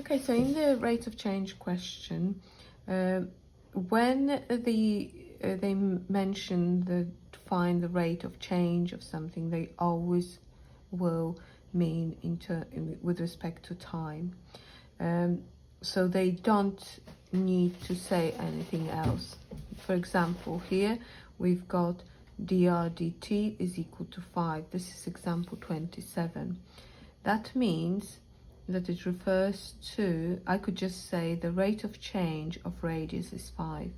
Okay, so in the rate of change question, when they mention find the rate of change of something, they always will mean with respect to time. So they don't need to say anything else. For example, here we've got dr dt is equal to 5. This is example 27. That means that it refers to, I could just say the rate of change of radius is 5,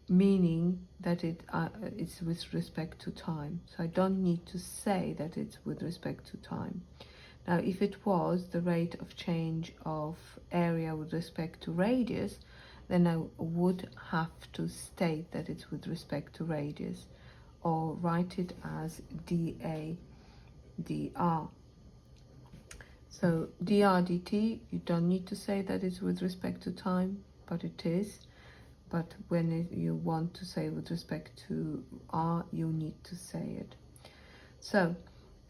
meaning that it's with respect to time. So I don't need to say that it's with respect to time. Now, if it was the rate of change of area with respect to radius, then I would have to state that it's with respect to radius, or write it as dA dr. So dr dt, you don't need to say that it's with respect to time, but it is. But when you want to say with respect to r, you need to say it. So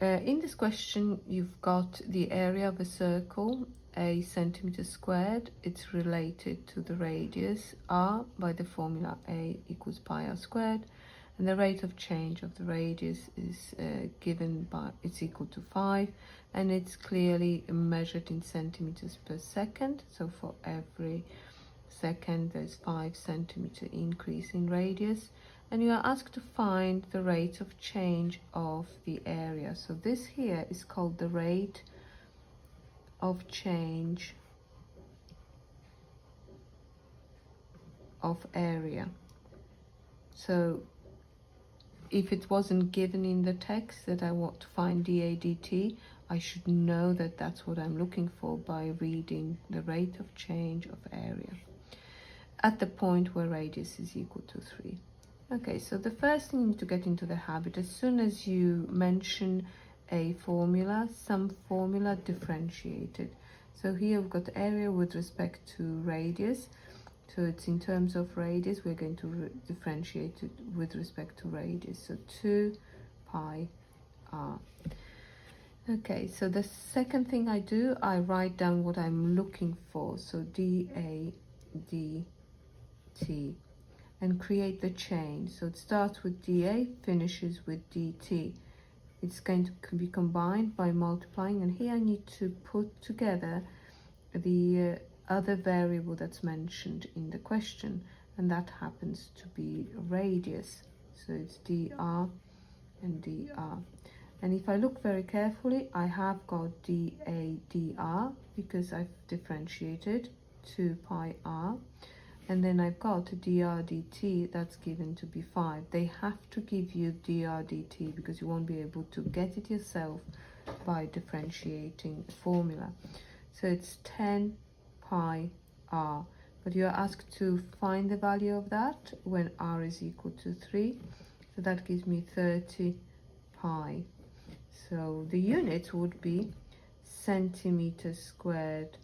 in this question, you've got the area of a circle, a centimeter squared. It's related to the radius r by the formula a equals pi r squared. And the rate of change of the radius is given by, it's equal to 5, and it's clearly measured in centimeters per second. So for every second there's 5 centimeter increase in radius, and you are asked to find the rate of change of the area. So this here is called the rate of change of area. So if it wasn't given in the text that I want to find dA dt, I should know that that's what I'm looking for by reading the rate of change of area at the point where radius is equal to 3. Okay, so the first thing you need to get into the habit, as soon as you mention a formula, some formula, differentiate it. So here we've got area with respect to radius. So it's in terms of radius, we're going to differentiate it with respect to radius. So 2 pi r. Okay, so the second thing I do, I write down what I'm looking for. So dA dt, and create the change. So it starts with dA, finishes with dt. It's going to be combined by multiplying, and here I need to put together the other variable that's mentioned in the question, and that happens to be radius. So it's dr and dr. And if I look very carefully, I have got dA dr because I've differentiated 2 pi r. And then I've got dr dt, that's given to be 5. They have to give you dr dt because you won't be able to get it yourself by differentiating the formula. So it's 10 pi r, but you are asked to find the value of that when r is equal to 3. So that gives me 30 pi. So the units would be centimeters squared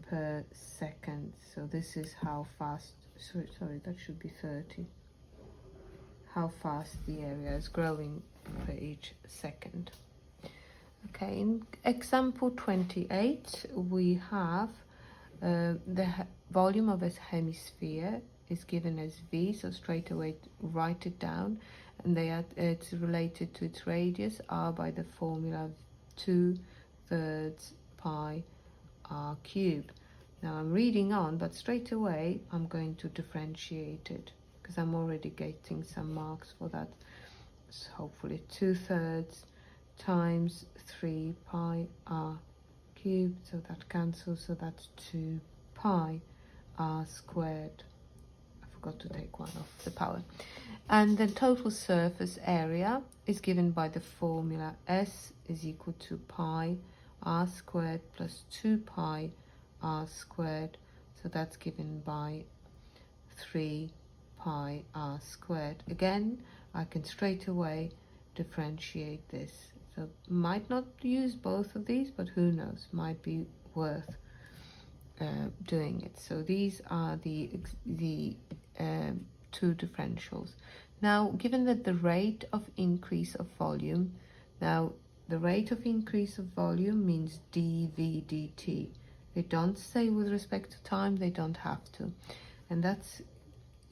per second. So this is how fast, sorry, that should be 30. How fast the area is growing per each second. Okay, in example 28, we have the volume of a hemisphere is given as v, so straight away write it down, and it's related to its radius r by the formula 2/3 pi r cubed. Now I'm reading on, but straight away I'm going to differentiate it because I'm already getting some marks for that. So hopefully 2/3 times 3 pi r cubed, so that cancels, so that's 2 pi r squared. I forgot to take one off the power. And the total surface area is given by the formula S is equal to pi r squared plus 2 pi r squared. So that's given by 3 pi r squared. Again, I can straight away differentiate this. So might not use both of these, but who knows, might be worth doing it. So these are the two differentials. Now, given that the rate of increase of volume, now the rate of increase of volume means dV dt, They don't say with respect to time, they don't have to. And that's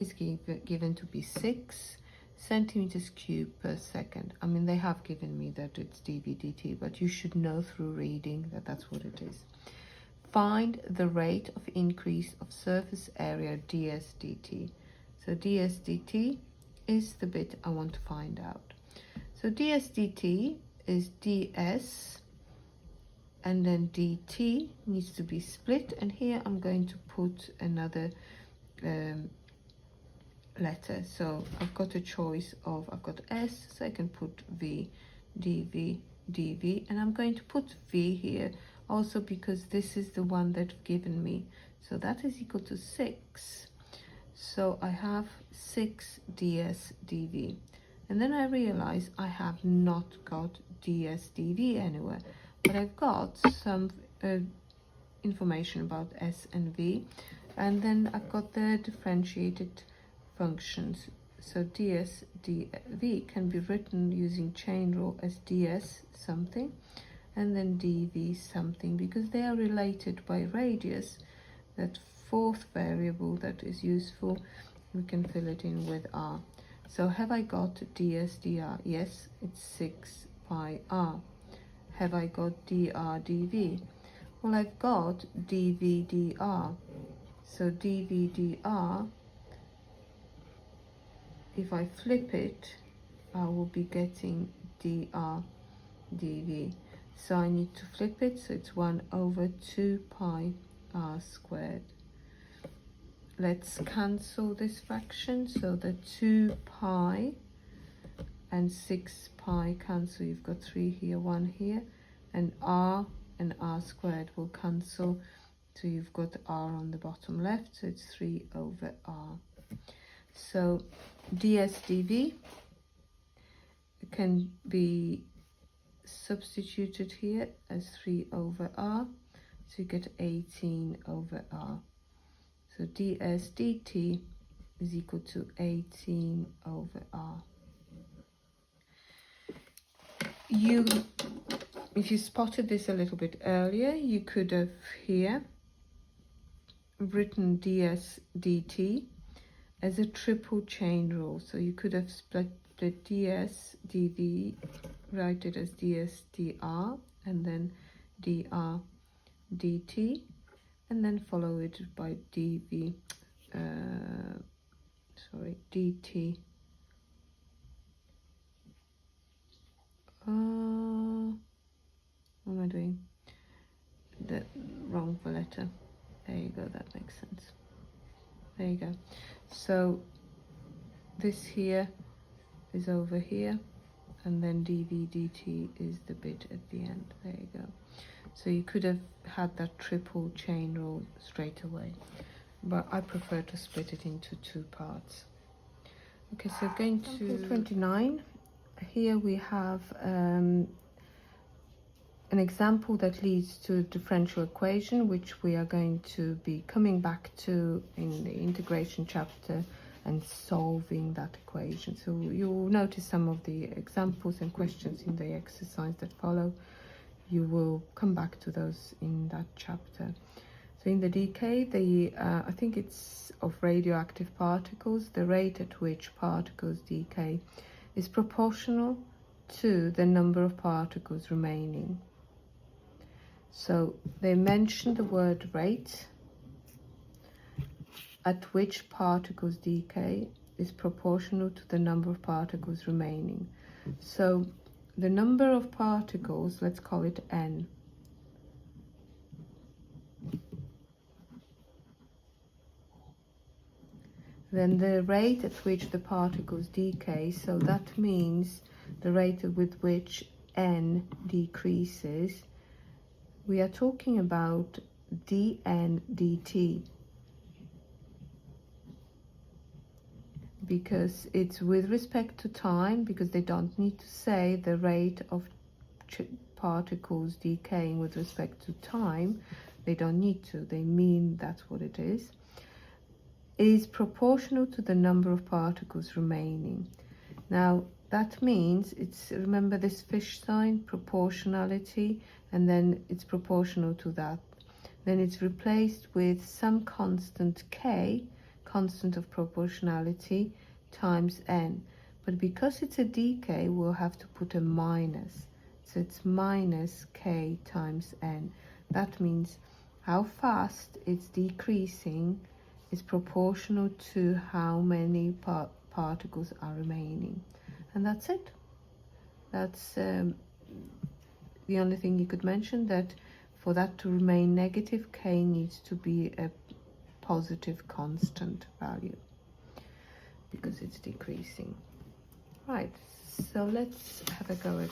is given to be 6 centimeters cubed per second. I mean, they have given me that it's dV dt, but you should know through reading that that's what it is. Find the rate of increase of surface area ds dt. So ds dt is the bit I want to find out. So ds dt is ds, and then dt needs to be split, and here I'm going to put another letter. So I've got a choice of, I've got s, so I can put v, dv, dv, and I'm going to put v here also because this is the one that's given me. So that is equal to 6. So I have 6 ds dv. And then I realize I have not got ds dv anywhere, but I've got some information about s and v, and then I've got the differentiated functions. So ds dv can be written using chain rule as ds something and then dv something, because they are related by radius. That fourth variable that is useful, we can fill it in with r. So have I got ds dr? Yes, it's 6 pi r. Have I got dr dv? Well, I've got dv dr. So dv dr, if I flip it, I will be getting dr dv. So I need to flip it, so it's 1 over 2 pi r squared. Let's cancel this fraction, so the 2 pi and 6 pi cancel. You've got 3 here, 1 here, and r squared will cancel, so you've got r on the bottom left, so it's 3 over r. So ds dv can be substituted here as 3 over r, so you get 18 over r. So ds dt is equal to 18 over r. If you spotted this a little bit earlier, you could have here written ds dt as a triple chain rule. So you could have split ds dv, write it as ds dr, and then dr dt, and then follow it by dt. What am I doing? The wrong letter. There you go, that makes sense. There you go. So this here is over here, and then dv dt is the bit at the end. There you go. So you could have had that triple chain rule straight away, but I prefer to split it into 2 parts. Okay, so going to 29. Here we have an example that leads to a differential equation, which we are going to be coming back to in the integration chapter and solving that equation. So you'll notice some of the examples and questions in the exercise that follow. You will come back to those in that chapter. So in the decay, I think it's of radioactive particles, the rate at which particles decay is proportional to the number of particles remaining. So they mention the word rate at which particles decay is proportional to the number of particles remaining. So the number of particles, let's call it n. Then the rate at which the particles decay, so that means the rate with which n decreases. We are talking about dn dt, because it's with respect to time, because they don't need to say the rate of particles decaying with respect to time. They don't need to, they mean that's what it is proportional to the number of particles remaining. Now that means it's, remember this fish sign, proportionality, and then it's proportional to that. then it's replaced with some constant k, constant of proportionality, times n. But because it's a decay, we'll have to put a minus. So it's minus k times n. That means how fast it's decreasing is proportional to how many particles are remaining. And that's it. That's the only thing you could mention, that for that to remain negative, k needs to be a positive constant value because it's decreasing. Right, so let's have a go at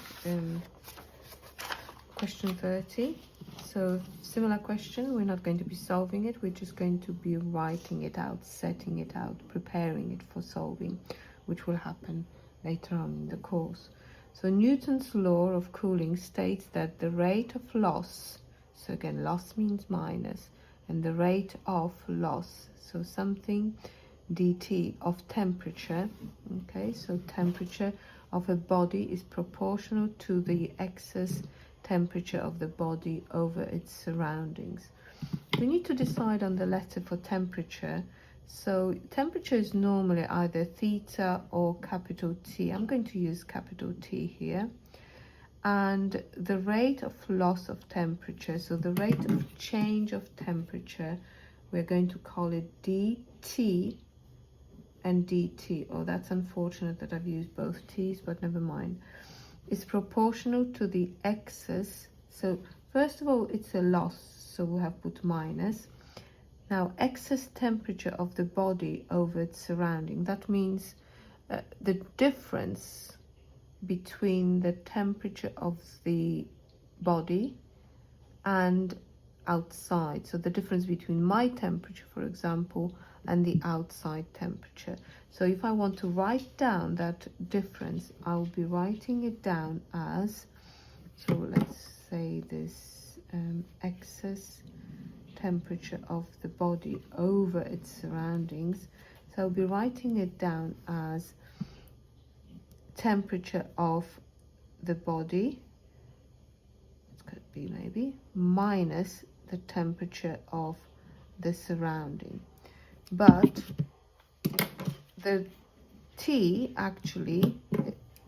question 30. So similar question, we're not going to be solving it, we're just going to be writing it out, setting it out, preparing it for solving, which will happen later on in the course. So Newton's law of cooling states that the rate of loss, so again loss means minus, and the rate of loss, so something dt of temperature, okay, so temperature of a body is proportional to the excess temperature of the body over its surroundings. We need to decide on the letter for temperature. So temperature is normally either theta or capital T. I'm going to use capital T here. And the rate of loss of temperature, so the rate of change of temperature, we're going to call it dt and dt. Oh, that's unfortunate that I've used both t's, but never mind. Is proportional to the excess. So first of all, it's a loss, so we'll have put minus. Now, excess temperature of the body over its surrounding. That means the difference between the temperature of the body and outside. So the difference between my temperature, for example, and the outside temperature. So if I want to write down that difference, I'll be writing it down as, so let's say this excess temperature of the body over its surroundings. So I'll be writing it down as temperature of the body, it could be maybe, minus the temperature of the surrounding. But the T actually,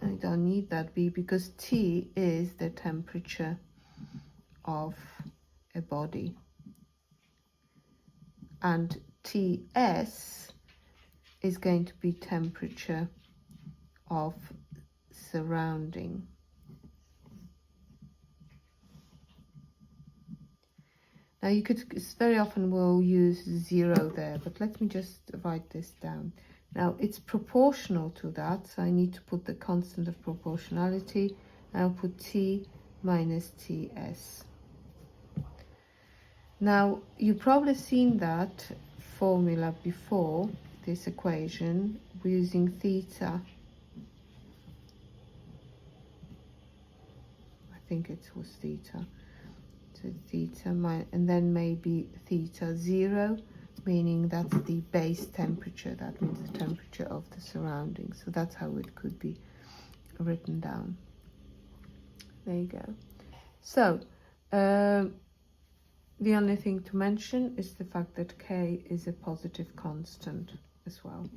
I don't need that B because T is the temperature of a body, and TS is going to be temperature of surrounding. Now you could, very often we'll use 0 there, but let me just write this down. Now it's proportional to that, so I need to put the constant of proportionality, and I'll put T minus TS. Now you've probably seen that formula before, this equation, we're using theta. I think it was theta. So theta and then maybe theta 0, meaning that's the base temperature. That means the temperature of the surroundings. So that's how it could be written down. There you go. So the only thing to mention is the fact that K is a positive constant as well.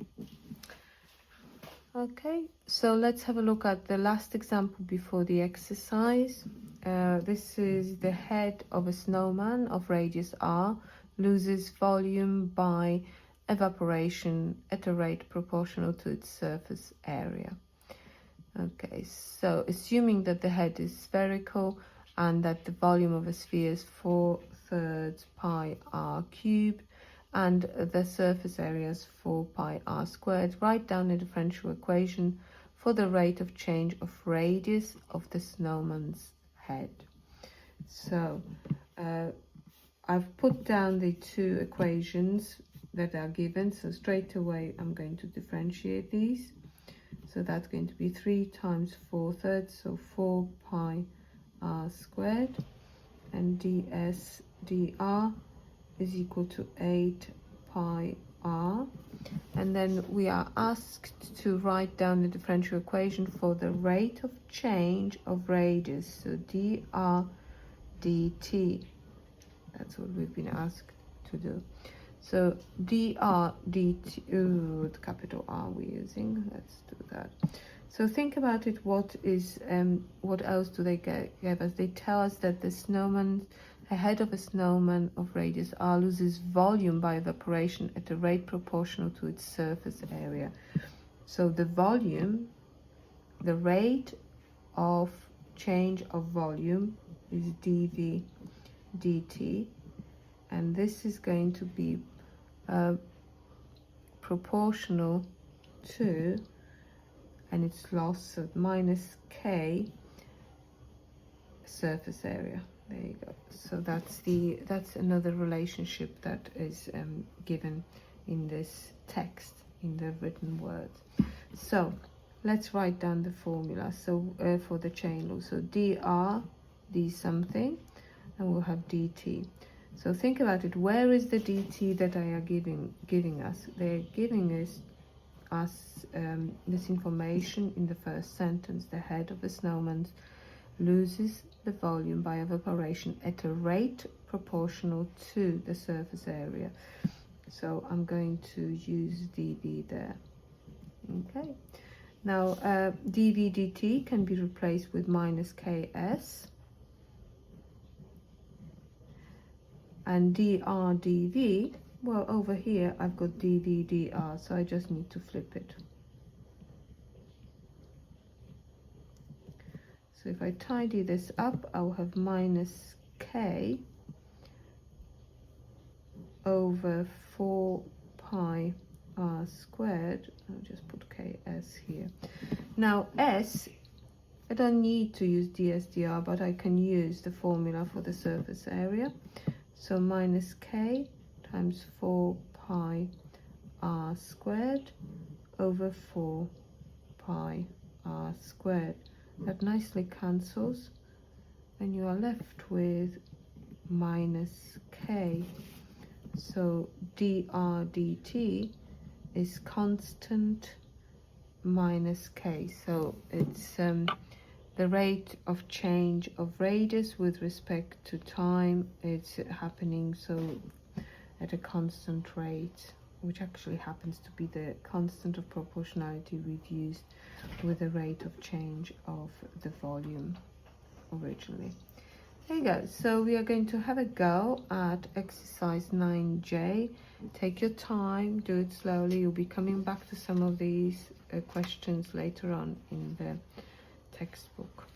Okay, so let's have a look at the last example before the exercise. This is the head of a snowman of radius r loses volume by evaporation at a rate proportional to its surface area. Okay, so assuming that the head is spherical and that the volume of a sphere is 4/3 pi r cubed and the surface area is 4 pi r squared, write down a differential equation for the rate of change of radius of the snowman's head. So I've put down the two equations that are given, so straight away I'm going to differentiate these. So that's going to be 3 times 4/3, so 4 pi r squared, and ds dr is equal to 8 pi r. And then we are asked to write down the differential equation for the rate of change of radius, so dr dt. That's what we've been asked to do. So dr dt, the capital R we're using. Let's do that. So think about it. What else do they give us? They tell us that the head of a snowman of radius r loses volume by evaporation at a rate proportional to its surface area. So the volume, the rate of change of volume is dv dt, and this is going to be proportional to, and it's loss, so minus k surface area. There you go. So that's another relationship that is given in this text, in the written words. So let's write down the formula. So for the chain law, so dr d something, and we'll have dt. So think about it. Where is the dt that they are giving us? They're giving us this information in the first sentence. The head of the snowman loses the volume by evaporation at a rate proportional to the surface area. So I'm going to use dv there. Okay. Now dv dt can be replaced with minus ks, and dr dv, well, over here I've got dv dr, so I just need to flip it. So if I tidy this up, I'll have minus k over 4 pi r squared. I'll just put ks here. Now s, I don't need to use ds dr, but I can use the formula for the surface area. So minus k times 4 pi r squared over 4 pi r squared. That nicely cancels, and you are left with minus k. So dr dt is constant minus k. So it's the rate of change of radius with respect to time. It's happening so at a constant rate, which actually happens to be the constant of proportionality reduced with the rate of change of the volume originally. There you go. So we are going to have a go at exercise 9J. Take your time, do it slowly. You'll be coming back to some of these questions later on in the textbook.